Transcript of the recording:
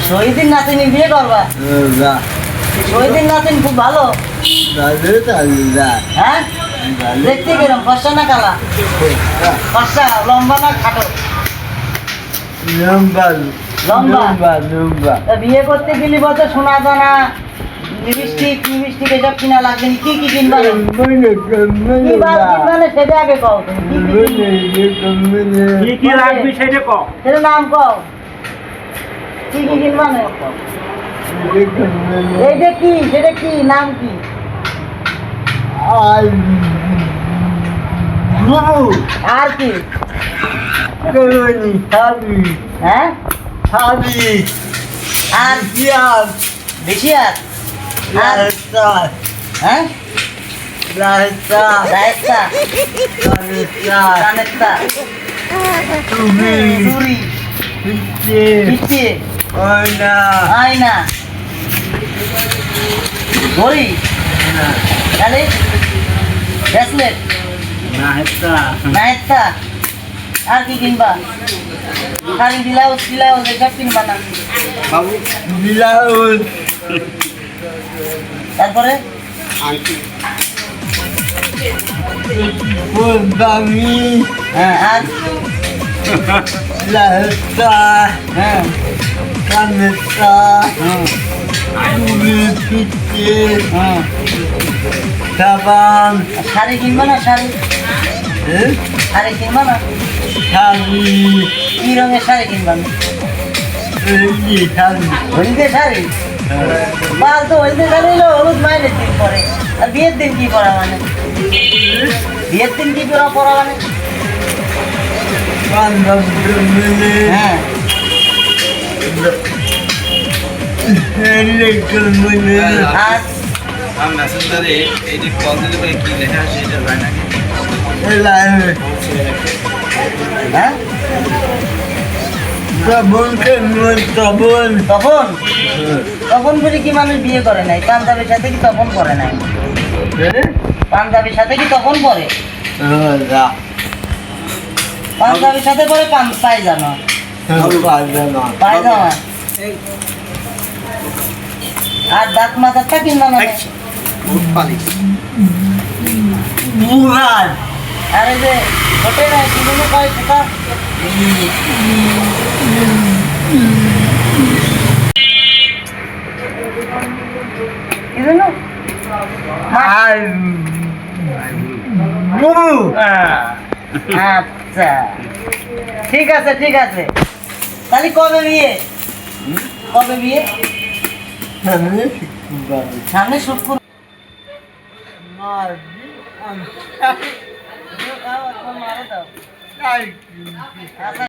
শহীদিন নাতিনি বিয়ে করবা? শহীদিন নাতিন খুব ভালো। হ্যাঁ, দেখতে কিরম, ফর্সা না কালা? ফর্সা, লম্বা না খাটো? লম্বা। বিয়ে করতে গেলি বলতে সোনা দানা, লিপস্টিক এসব কিনা লাগবে। কি কি কিনবা? সেটা আগে কও। কি কি লাগবে সেটা কও। সেটা নাম কও। কি কি কিনবা? এইটা কি, সেটা কি, নাম কি? আর কি? হ্যাঁ, আর বেশি আর হ্যাঁ, রায়তা, কানেরটা, চুড়ি, পিঠে, আয়না, ঘড়ি, তাহলে ব্রেসলেট, নাইটটা। আর কি কিনবা? শাড়ি, ব্লাউজ এসব কিনবা না? তারপরে হ্যাঁ, আর হ্যাঁ, শাড়ি কিনবা না? শাড়ি কিনবা না? কি রঙের শাড়ি কিনবা? হলদে শাড়ি? বাল তো হলদে শাড়ি হলো হলুদ মাইনের দিন পরে। আর বিয়ের দিন কি পরা মানে? বিয়ের দিন কি পরা মানে? হ্যাঁ, আর মেসেঞ্জারে এই যে কল দিলে ভাই কি লেখা আছে এটা যায় নাকি? হ্যাঁ, তখন বলে কি মানুষ বিয়ে করে নাই? পাঞ্জাবির সাথে কি তখন করে নাই? পাঞ্জাবির সাথে কি তখন পরে? পাঞ্জাবির সাথে পরে পায়জামা। আর দাঁত মাথারটা কিনবা না? আরে যে ওটে না কিনে কয় টাকা? আচ্ছা, ঠিক আছে। তাহলে কবে বিয়ে? সামনে শুক্রবার।